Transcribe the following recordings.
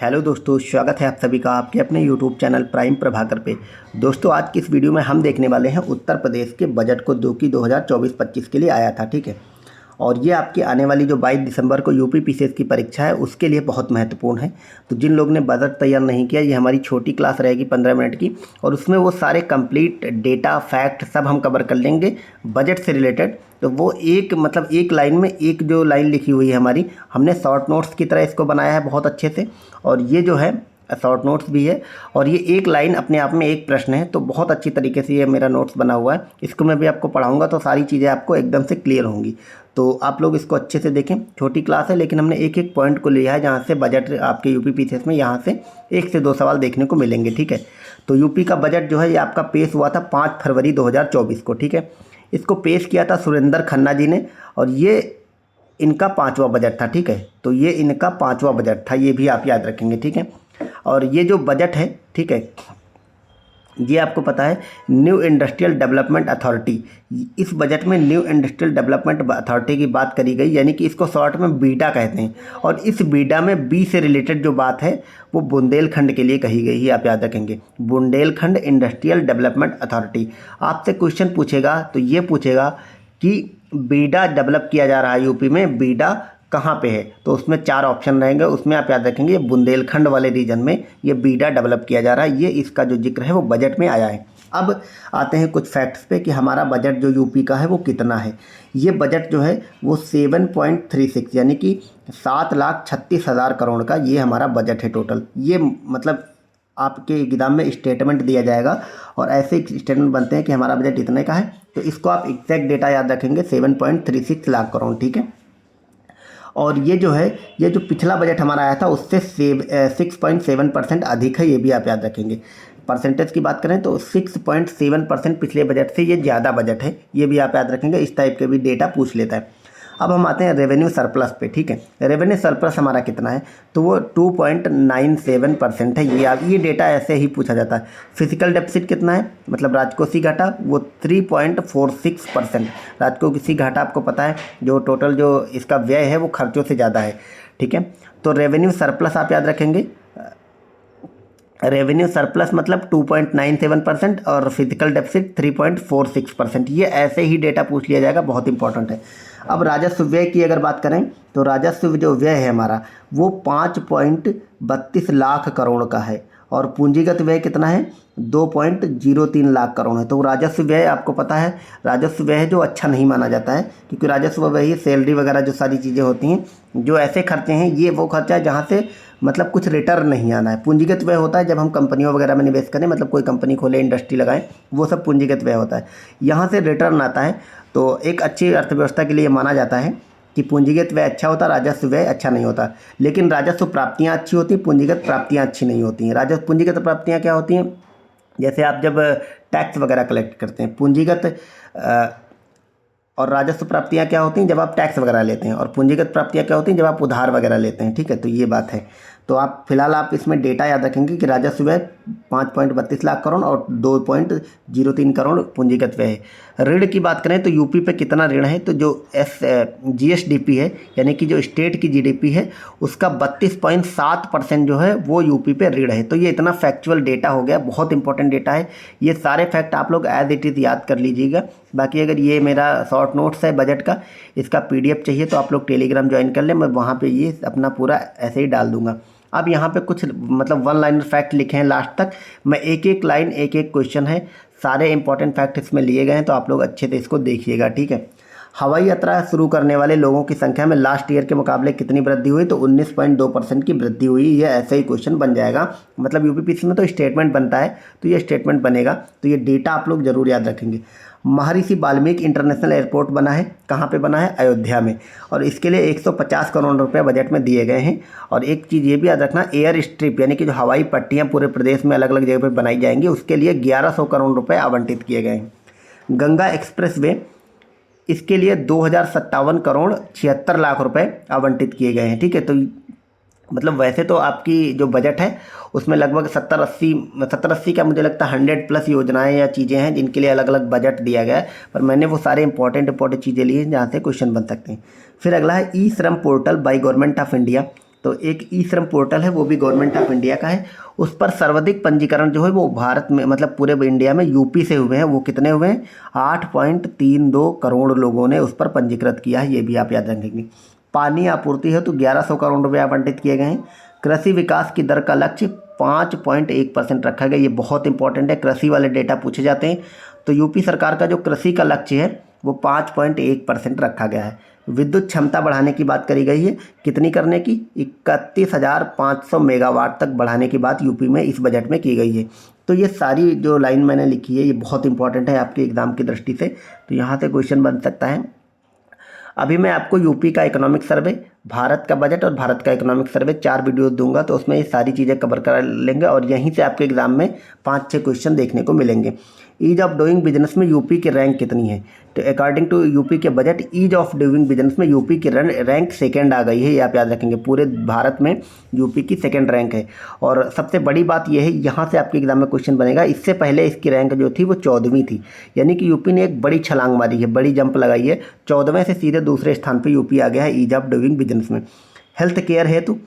Hello दोस्तों, स्वागत है आप सभी का आपके अपने यूट्यूब चैनल प्राइम प्रभाकर पे। दोस्तों, आज की इस वीडियो में हम देखने वाले हैं उत्तर प्रदेश के बजट को जो कि 2024-25 के लिए आया था। ठीक है, और ये आपकी आने वाली जो 22 दिसंबर को यूपी पीसीएस की परीक्षा है उसके लिए बहुत महत्वपूर्ण है। तो जिन लोग ने बजट तैयार नहीं किया, ये हमारी छोटी क्लास रहेगी 15 मिनट की, और उसमें वो सारे कंप्लीट डेटा फैक्ट सब हम कवर कर लेंगे बजट से रिलेटेड। तो वो एक लाइन में एक जो लाइन लिखी हुई है हमारी, हमने शॉर्ट नोट्स की तरह इसको बनाया है बहुत अच्छे से। और ये जो है शॉर्ट नोट्स भी है, और ये एक लाइन अपने आप में एक प्रश्न है। तो बहुत अच्छी तरीके से ये मेरा नोट्स बना हुआ है, इसको मैं भी आपको पढ़ाऊंगा तो सारी चीज़ें आपको एकदम से क्लियर होंगी। तो आप लोग इसको अच्छे से देखें। छोटी क्लास है लेकिन हमने एक एक पॉइंट को लिया है जहाँ से बजट आपके यूपी पीसीएस में यहाँ से 1 से 2 सवाल देखने को मिलेंगे। ठीक है, तो यूपी का बजट जो है ये आपका पेश हुआ था 5 फरवरी 2024 को। ठीक है, इसको पेश किया था सुरेंद्र खन्ना जी ने, और ये इनका 5वां बजट था। ठीक है, तो ये इनका 5वां बजट था, ये भी आप याद रखेंगे। ठीक है, और ये जो बजट है, ठीक है, ये आपको पता है न्यू इंडस्ट्रियल डेवलपमेंट अथॉरिटी। इस बजट में न्यू इंडस्ट्रियल डेवलपमेंट अथॉरिटी की बात करी गई, यानी कि इसको शॉर्ट में बीडा कहते हैं। और इस बीडा में बी से रिलेटेड जो बात है वो बुंदेलखंड के लिए कही गई है, आप याद रखेंगे, बुंदेलखंड इंडस्ट्रियल डेवलपमेंट अथॉरिटी। आपसे क्वेश्चन पूछेगा तो ये पूछेगा कि बीडा डेवलप किया जा रहा है यूपी में, बीडा कहाँ पे है? तो उसमें 4 ऑप्शन रहेंगे, उसमें आप याद रखेंगे बुंदेलखंड वाले रीजन में ये बीडा डेवलप किया जा रहा है। ये इसका जो जिक्र है वो बजट में आया है। अब आते हैं कुछ फैक्ट्स पे कि हमारा बजट जो यूपी का है वो कितना है। ये बजट जो है वो 7.36 यानी कि 7,36,000 करोड़ का ये हमारा बजट है टोटल। ये मतलब आपके एग्जाम में स्टेटमेंट दिया जाएगा और ऐसे स्टेटमेंट बनते हैं कि हमारा बजट इतने का है। तो इसको आप एग्जैक्ट डेटा याद रखेंगे, 7.36 लाख करोड़। ठीक है, और ये जो है, ये जो पिछला बजट हमारा आया था उससे 6.7% अधिक है, ये भी आप याद रखेंगे। परसेंटेज की बात करें तो 6.7% पिछले बजट से ये ज़्यादा बजट है, ये भी आप याद रखेंगे। इस टाइप के भी डेटा पूछ लेता है। अब हम आते हैं रेवेन्यू सरप्लस पे। ठीक है, रेवेन्यू सरप्लस हमारा कितना है? तो वो 2.97% है। ये डेटा ऐसे ही पूछा जाता है। फिजिकल डेफिसिट कितना है, मतलब राजकोषीय घाटा, वो 3.46%। राजकोषीय घाटा आपको पता है जो टोटल जो इसका व्यय है वो खर्चों से ज़्यादा है। ठीक है, तो रेवेन्यू सरप्लस आप याद रखेंगे, रेवेन्यू सरप्लस मतलब 2.97% और फिजिकल डेफिसिट 3.46%। ये ऐसे ही डेटा पूछ लिया जाएगा, बहुत इंपॉर्टेंट है। अब राजस्व व्यय की अगर बात करें तो राजस्व जो व्यय है हमारा वो 5.32 लाख करोड़ का है, और पूंजीगत व्यय कितना है? 2.03 लाख करोड़ है। तो राजस्व व्यय आपको पता है, राजस्व व्यय जो अच्छा नहीं माना जाता है, क्योंकि राजस्व व्यय सैलरी वगैरह जो सारी चीज़ें होती हैं, जो ऐसे खर्चे हैं, ये वो खर्चा है जहाँ से मतलब कुछ रिटर्न नहीं आना है। पूंजीगत व्यय होता है जब हम कंपनियों वगैरह में निवेश करें, मतलब कोई कंपनी खोले, इंडस्ट्री लगाएं, वो सब पूंजीगत व्यय होता है। यहाँ से रिटर्न आता है, तो एक अच्छी अर्थव्यवस्था के लिए माना जाता है कि पूंजीगत व्यय अच्छा होता है, राजस्व व्यय अच्छा नहीं होता। लेकिन राजस्व प्राप्तियाँ अच्छी होती हैं, पूंजीगत प्राप्तियाँ अच्छी नहीं होती हैं। राजस्व पूंजीगत प्राप्तियाँ क्या होती हैं? जैसे आप जब टैक्स वगैरह कलेक्ट करते हैं, पूंजीगत और राजस्व प्राप्तियाँ क्या होती हैं? जब आप टैक्स वगैरह लेते हैं। और पूंजीगत प्राप्तियाँ क्या होती हैं? जब आप उधार वगैरह लेते हैं। ठीक है, तो ये बात है। तो आप फिलहाल आप इसमें डेटा याद रखेंगे कि राजस्व व्यय 5.32 लाख करोड़ और 2.03 करोड़ पूंजीगत व्यय है। ऋण की बात करें तो यूपी पे कितना ऋण है? तो जो जीएसडीपी है, यानी कि जो स्टेट की जीडीपी है, उसका 32.7% जो है वो यूपी पे ऋण है। तो ये इतना फैक्चुअल डेटा हो गया, बहुत इंपॉर्टेंट डेटा है। ये सारे फैक्ट आप लोग एज इट इज़ याद कर लीजिएगा। बाकी अगर ये मेरा शॉर्ट नोट्स है बजट का, इसका पीडीएफ चाहिए तो आप लोग टेलीग्राम ज्वाइन कर लें, मैं वहाँ पे ये अपना पूरा ऐसे ही डाल दूँगा। अब यहाँ पे कुछ मतलब 1 लाइनर फैक्ट लिखे हैं लास्ट तक, मैं एक एक लाइन एक एक क्वेश्चन है, सारे इंपॉर्टेंट फैक्ट इसमें लिए गए हैं, तो आप लोग अच्छे से इसको देखिएगा। ठीक है, हवाई यात्रा शुरू करने वाले लोगों की संख्या में लास्ट ईयर के मुकाबले कितनी वृद्धि हुई? तो 19.2% की वृद्धि हुई। ये ऐसे ही क्वेश्चन बन जाएगा, मतलब यूपीपीसी में तो स्टेटमेंट बनता है, तो ये स्टेटमेंट बनेगा। तो ये डेटा आप लोग जरूर याद रखेंगे। महर्षि वाल्मीकि इंटरनेशनल एयरपोर्ट बना है, कहाँ पे बना है? अयोध्या में, और इसके लिए 150 करोड़ रुपए बजट में दिए गए हैं। और एक चीज़ ये भी याद रखना, एयर स्ट्रिप यानी कि जो हवाई पट्टियाँ पूरे प्रदेश में अलग अलग जगह पे बनाई जाएंगी, उसके लिए 1100 करोड़ रुपए आवंटित किए गए हैं। गंगा एक्सप्रेस वे, इसके लिए 2057 करोड़ 76 लाख रुपए आवंटित किए गए हैं। ठीक है, तो मतलब वैसे तो आपकी जो बजट है उसमें लगभग 70-80 का मुझे लगता है 100+ योजनाएं या चीज़ें हैं जिनके लिए अलग अलग बजट दिया गया है, पर मैंने वो सारे इंपॉर्टेंट चीज़ें ली हैं जहाँ से क्वेश्चन बन सकते हैं। फिर अगला है ई श्रम portal by government of India. तो एक ई श्रम पोर्टल है, वो भी गवर्नमेंट ऑफ इंडिया का है। उस पर सर्वाधिक पंजीकरण जो है वो भारत में मतलब पूरे इंडिया में यूपी से हुए हैं। वो कितने हुए हैं? 8.32 करोड़ लोगों ने उस पर पंजीकृत किया है, ये भी आप याद रखेंगे। पानी आपूर्ति है तो 1100 करोड़ रुपये आवंटित किए गए हैं। कृषि विकास की दर का लक्ष्य 5.1% रखा गया। ये बहुत इंपॉर्टेंट है, कृषि वाले डेटा पूछे जाते हैं। तो यूपी सरकार का जो कृषि का लक्ष्य है वो 5.1% रखा गया है। विद्युत क्षमता बढ़ाने की बात करी गई है, कितनी करने की? 31,500 मेगावाट तक बढ़ाने की बात यूपी में इस बजट में की गई है। तो ये सारी जो लाइन मैंने लिखी है ये बहुत इंपॉर्टेंट है आपके एग्ज़ाम की दृष्टि से, तो यहाँ से क्वेश्चन बन सकता है। अभी मैं आपको यूपी का इकोनॉमिक सर्वे, भारत का बजट और भारत का इकोनॉमिक सर्वे 4 वीडियो दूंगा, तो उसमें ये सारी चीज़ें कवर कर लेंगे और यहीं से आपके एग्जाम में 5-6 क्वेश्चन देखने को मिलेंगे। ईज ऑफ डूइंग बिजनेस में यूपी की रैंक कितनी है? तो अकॉर्डिंग टू यूपी के budget ease of doing business में यूपी की रैंक सेकेंड आ गई है। ये आप याद रखेंगे, पूरे भारत में यूपी की सेकेंड रैंक है। और सबसे बड़ी बात यह है, यहाँ से आपके एग्जाम में क्वेश्चन बनेगा, इससे पहले इसकी रैंक जो थी वो 14वीं थी। यानी कि यूपी ने एक बड़ी छलांग मारी है, बड़ी जंप लगाई है, 14वें से सीधे दूसरे स्थान पर यूपी आ गया है ईज ऑफ डूइंग बिजनेस में। हेल्थ केयर हेतु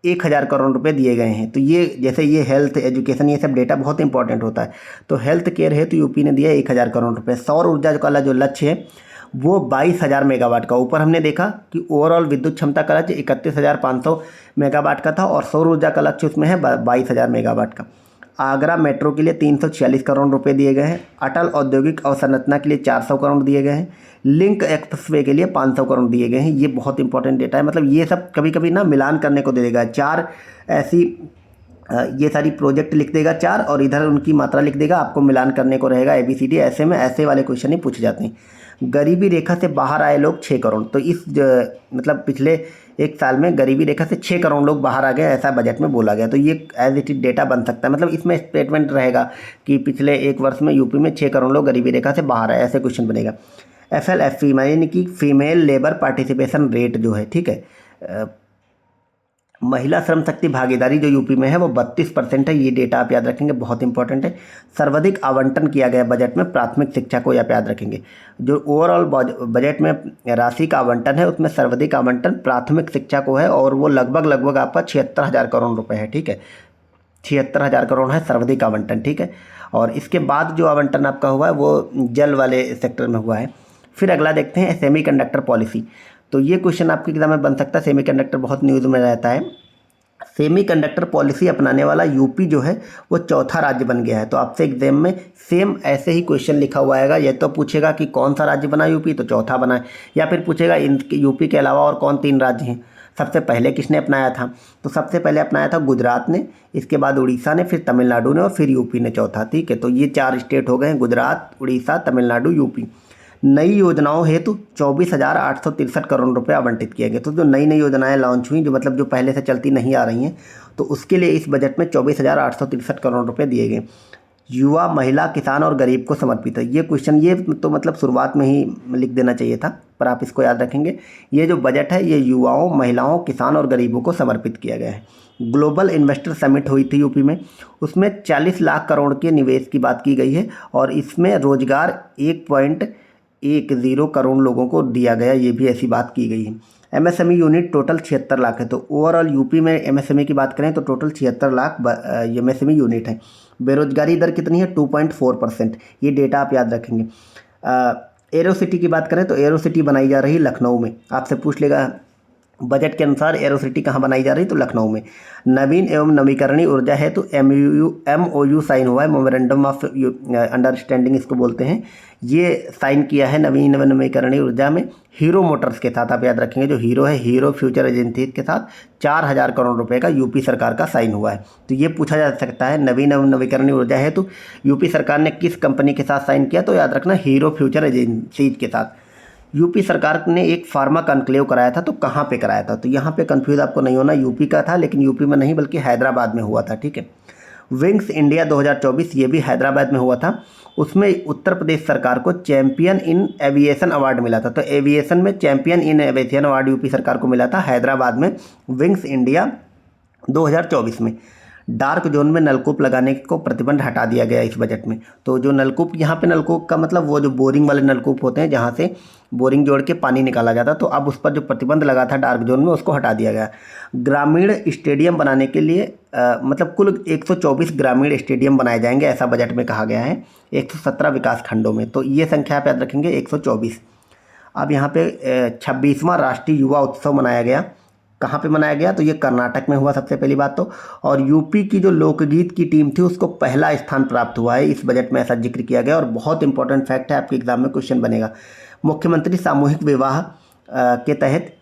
1000 करोड़ रुपए दिए गए हैं। तो ये जैसे ये हेल्थ एजुकेशन ये सब डेटा बहुत इंपॉर्टेंट होता है, तो हेल्थ केयर हेतु यूपी ने दिया 1000 करोड़ रुपए। सौर ऊर्जा का जो लक्ष्य है वो 22,000 मेगावाट का। ऊपर हमने देखा कि ओवरऑल विद्युत क्षमता का लक्ष्य 31,500 मेगावाट का था और सौर ऊर्जा का लक्ष्य उसमें है 22,000 मेगावाट का। आगरा मेट्रो के लिए 346 करोड़ रुपए दिए गए हैं। अटल औद्योगिक अवसंरचना के लिए 400 करोड़ दिए गए हैं। लिंक एक्सप्रेसवे के लिए 500 करोड़ दिए गए हैं। ये बहुत इंपॉर्टेंट डेटा है, मतलब ये सब कभी कभी ना मिलान करने को दे देगा। 4 ऐसी ये सारी प्रोजेक्ट लिख देगा 4 और इधर उनकी मात्रा लिख देगा, आपको मिलान करने को रहेगा ABCD। ऐसे में ऐसे वाले क्वेश्चन ही पूछे जाते हैं। गरीबी रेखा से बाहर आए लोग 6 करोड़। तो इस मतलब पिछले एक साल में गरीबी रेखा से 6 करोड़ लोग बाहर आ गए, ऐसा बजट में बोला गया। तो ये एज इट इज डेटा बन सकता है, मतलब इसमें स्टेटमेंट रहेगा कि पिछले एक वर्ष में यूपी में 6 करोड़ लोग गरीबी रेखा से बाहर आए, ऐसे क्वेश्चन बनेगा। FLFP यानी कि फीमेल लेबर पार्टिसिपेशन रेट जो है, ठीक है, महिला श्रम शक्ति भागीदारी जो यूपी में है वो 32% है। ये डेटा आप याद रखेंगे, बहुत इंपॉर्टेंट है। सर्वाधिक आवंटन किया गया बजट में प्राथमिक शिक्षा को, आप याद रखेंगे। जो ओवरऑल बजट में राशि का आवंटन है उसमें सर्वाधिक आवंटन प्राथमिक शिक्षा को है और वो लगभग आपका 76,000 करोड़ रुपए है, ठीक है। 76,000 करोड़ है सर्वाधिक आवंटन, ठीक है। और इसके बाद जो आवंटन आपका हुआ है वो जल वाले सेक्टर में हुआ है। फिर अगला देखते हैं सेमीकंडक्टर पॉलिसी। तो ये क्वेश्चन आपके एग्जाम में बन सकता है, सेमीकंडक्टर बहुत न्यूज़ में रहता है। सेमीकंडक्टर पॉलिसी अपनाने वाला यूपी जो है वो चौथा राज्य बन गया है। तो आपसे एग्जाम में सेम ऐसे ही क्वेश्चन लिखा हुआ आएगा। ये तो पूछेगा कि कौन सा राज्य बना यूपी, तो चौथा बना है, या फिर पूछेगा इनके यूपी के अलावा और कौन 3 राज्य हैं, सबसे पहले किसने अपनाया था। तो सबसे पहले अपनाया था गुजरात ने, इसके बाद उड़ीसा ने, फिर तमिलनाडु ने और फिर यूपी ने चौथा, ठीक है। तो ये 4 स्टेट हो गए हैं, गुजरात, उड़ीसा, तमिलनाडु, यूपी। नई योजनाओं हेतु 24,863 करोड़ रुपए आवंटित किए गए। तो जो नई योजनाएं लॉन्च हुई, जो मतलब जो पहले से चलती नहीं आ रही हैं, तो उसके लिए इस बजट में 24,863 करोड़ रुपए दिए गए। युवा, महिला, किसान और गरीब को समर्पित है। ये क्वेश्चन ये तो मतलब शुरुआत में ही लिख देना चाहिए था, पर आप इसको याद रखेंगे। ये जो बजट है ये युवाओं, महिलाओं, किसान और गरीबों को समर्पित किया गया है। ग्लोबल इन्वेस्टर समिट हुई थी यूपी में, उसमें 40 लाख करोड़ के निवेश की बात की गई है और इसमें रोजगार 1.10 करोड़ लोगों को दिया गया, ये भी ऐसी बात की गई है। MSME यूनिट टोटल 76 लाख है। तो ओवरऑल यूपी में MSME की बात करें तो टोटल 76 लाख MSME यूनिट है। बेरोजगारी दर कितनी है? 2.4%। ये डेटा आप याद रखेंगे। एरो सिटी की बात करें तो एरो सिटी बनाई जा रही है लखनऊ में। आपसे पूछ लेगा बजट के अनुसार एरो सिटी कहाँ बनाई जा रही है, तो लखनऊ में। नवीन एवं नवीकरणीय ऊर्जा है तो MOU साइन हुआ है, मेमोरेंडम ऑफ अंडरस्टैंडिंग इसको बोलते हैं। ये साइन किया है नवीन एवं नवीकरणीय ऊर्जा में हीरो मोटर्स के साथ, आप याद रखेंगे। जो हीरो है, हीरो फ्यूचर एजेंसी के साथ 4000 करोड़ रुपए का यूपी सरकार का साइन हुआ है। तो ये पूछा जा सकता है नवीन एवं नवीकरणीय ऊर्जा है तो यूपी सरकार ने किस कंपनी के साथ साइन किया, तो याद रखना हीरो फ्यूचर एजेंसी के साथ। यूपी सरकार ने एक फार्मा कॉन्क्लेव कराया था, तो कहाँ पे कराया था? तो यहाँ पे कंफ्यूज आपको नहीं होना, यूपी का था, लेकिन यूपी में नहीं बल्कि हैदराबाद में हुआ था, ठीक है। विंग्स इंडिया 2024 ये भी हैदराबाद में हुआ था। उसमें उत्तर प्रदेश सरकार को चैंपियन इन एविएशन अवार्ड मिला था। तो एविएशन में champion in aviation award UP सरकार को मिला था हैदराबाद में, विंग्स इंडिया 2024 में। डार्क जोन में नलकूप लगाने को प्रतिबंध हटा दिया गया इस बजट में। तो जो नलकूप, यहाँ पे नलकूप का मतलब वो जो बोरिंग वाले नलकूप होते हैं जहाँ से बोरिंग जोड़ के पानी निकाला जाता, तो अब उस पर जो प्रतिबंध लगा था डार्क जोन में उसको हटा दिया गया। ग्रामीण स्टेडियम बनाने के लिए मतलब कुल 124 ग्रामीण स्टेडियम बनाए जाएंगे, ऐसा बजट में कहा गया है 117 विकास खंडों में। तो ये संख्या आप याद रखेंगे 124। अब यहाँ पे 26वां राष्ट्रीय युवा उत्सव मनाया गया। कहाँ पे मनाया गया? तो ये कर्नाटक में हुआ सबसे पहली बात तो। और यूपी की जो लोकगीत की टीम थी उसको पहला स्थान प्राप्त हुआ है, इस बजट में ऐसा जिक्र किया गया। और बहुत इंपॉर्टेंट फैक्ट है, आपके एग्जाम में क्वेश्चन बनेगा। मुख्यमंत्री सामूहिक विवाह के तहत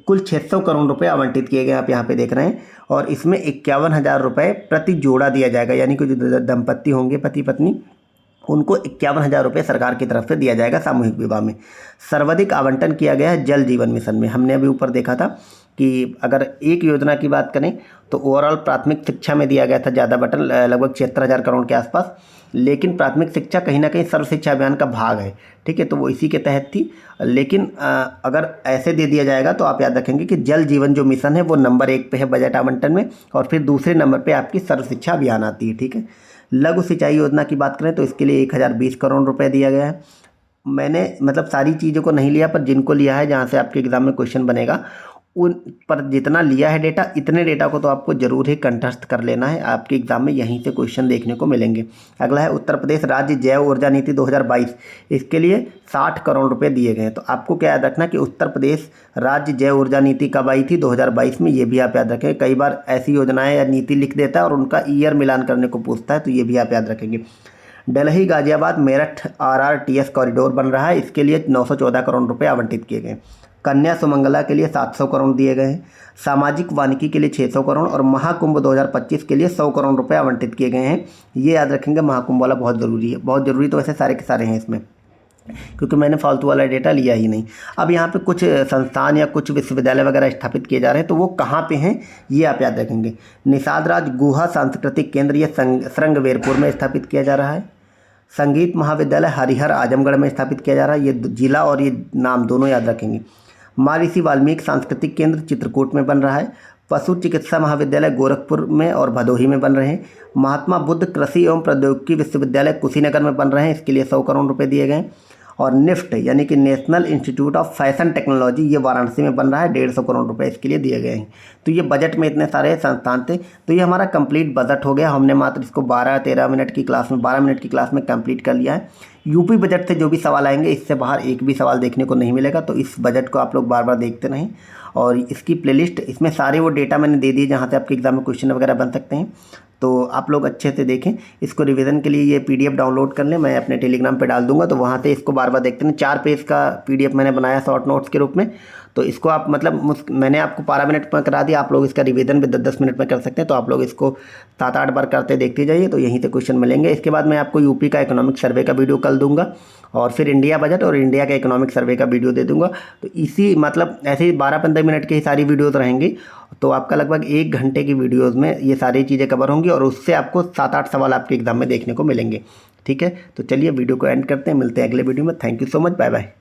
कुल 600 करोड़ रुपए आवंटित किए गए, आप यहाँ पे देख रहे हैं। और इसमें 51,000 रुपये प्रति जोड़ा दिया जाएगा, यानी कि जो दंपत्ति होंगे पति पत्नी उनको 51,000 रुपये सरकार की तरफ से दिया जाएगा सामूहिक विवाह में। सर्वाधिक आवंटन किया गया है जल जीवन मिशन में। हमने अभी ऊपर देखा था कि अगर एक योजना की बात करें तो ओवरऑल प्राथमिक शिक्षा में दिया गया था ज़्यादा बटन, लगभग 76,000 करोड़ के आसपास। लेकिन प्राथमिक शिक्षा कहीं ना कहीं सर्व शिक्षा अभियान का भाग है, ठीक है, तो वो इसी के तहत थी। लेकिन अगर ऐसे दे दिया जाएगा तो आप याद रखेंगे कि जल जीवन जो मिशन है वो नंबर 1 पे है बजट आवंटन में, और फिर दूसरे नंबर पे आपकी सर्व शिक्षा अभियान आती है, ठीक है। लघु सिंचाई योजना की बात करें तो इसके लिए 1020 करोड़ रुपए दिया गया है। मैंने मतलब सारी चीज़ों को नहीं लिया, पर जिनको लिया है जहाँ से आपके एग्जाम में क्वेश्चन बनेगा उन पर जितना लिया है डेटा, इतने डेटा को तो आपको जरूर ही कंठस्थ कर लेना है, आपके एग्जाम में यहीं से क्वेश्चन देखने को मिलेंगे। अगला है उत्तर प्रदेश राज्य जैव ऊर्जा नीति 2022, इसके लिए 60 करोड़ रुपए दिए गए हैं। तो आपको क्या याद रखना कि उत्तर प्रदेश राज्य जैव ऊर्जा नीति कब आई थी? 2022 में। ये भी आप याद रखें, कई बार ऐसी योजनाएं या नीति लिख देता है और उनका ईयर मिलान करने को पूछता है, तो ये भी आप याद रखेंगे। दिल्ली गाजियाबाद मेरठ RRTS कॉरिडोर बन रहा है, इसके लिए 914 करोड़ रुपए आवंटित किए गए। कन्या सुमंगला के लिए 700 करोड़ दिए गए हैं। सामाजिक वानिकी के लिए 600 करोड़ और महाकुंभ 2025 के लिए 100 करोड़ रुपए आवंटित किए गए हैं। ये याद रखेंगे, महाकुंभ वाला बहुत ज़रूरी है। बहुत ज़रूरी तो वैसे सारे के सारे हैं इसमें, क्योंकि मैंने फालतू वाला डेटा लिया ही नहीं। अब यहाँ पे कुछ संस्थान या कुछ विश्वविद्यालय वगैरह स्थापित किए जा रहे हैं, तो वो कहाँ पे हैं ये आप याद रखेंगे। निषाद राज गुहा सांस्कृतिक केंद्र ये श्रृंगवेरपुर में स्थापित किया जा रहा है। संगीत महाविद्यालय हरिहर आजमगढ़ में स्थापित किया जा रहा है, ये जिला और ये नाम दोनों याद रखेंगे। महर्षि वाल्मीकि सांस्कृतिक केंद्र चित्रकूट में बन रहा है। पशु चिकित्सा महाविद्यालय गोरखपुर में और भदोही में बन रहे हैं। महात्मा बुद्ध कृषि एवं प्रौद्योगिकी विश्वविद्यालय कुशीनगर में बन रहे हैं, इसके लिए 100 करोड़ रुपए दिए गए। और निफ्ट यानी कि national institute of fashion technology ये वाराणसी में बन रहा है, 150 करोड़ रुपए इसके लिए दिए गए हैं। तो ये बजट में इतने सारे संस्थान थे। तो ये हमारा कंप्लीट बजट हो गया। हमने मात्र इसको 12-13 मिनट की क्लास में 12 मिनट की क्लास में कंप्लीट कर लिया है। यूपी बजट से जो भी सवाल आएंगे इससे बाहर एक भी सवाल देखने को नहीं मिलेगा, तो इस बजट को आप लोग बार बार देखते रहें। और इसकी प्लेलिस्ट, इसमें सारे वो डेटा मैंने दे दिए जहाँ से आपके एग्जाम में क्वेश्चन वगैरह बन सकते हैं, तो आप लोग अच्छे से देखें। इसको रिवीजन के लिए ये PDF डाउनलोड कर लें, मैं अपने टेलीग्राम पे डाल दूंगा, तो वहाँ से इसको बार बार देखते हैं। 4 पेज का PDF मैंने बनाया शॉर्ट नोट्स के रूप में, तो इसको आप मतलब मैंने आपको 12 मिनट में करा दिया, आप लोग इसका रिवीजन भी 10-10 मिनट में कर सकते हैं। तो आप लोग इसको 7-8 बार करते देखते जाइए, तो यहीं से क्वेश्चन मिलेंगे। इसके बाद मैं आपको यूपी का इकोनॉमिक सर्वे का वीडियो कल दूंगा, और फिर इंडिया बजट और इंडिया का इकोनॉमिक सर्वे का वीडियो दे दूंगा। तो इसी मतलब ऐसे ही 12-15 मिनट की सारी वीडियोज़ रहेंगी, तो आपका लगभग 1 घंटे की वीडियोज़ में ये सारी चीज़ें कवर होंगी, और उससे आपको 7-8 सवाल आपके एग्जाम में देखने को मिलेंगे। ठीक है, तो चलिए वीडियो को एंड करते हैं, मिलते हैं अगले वीडियो में। Thank you so much, bye bye.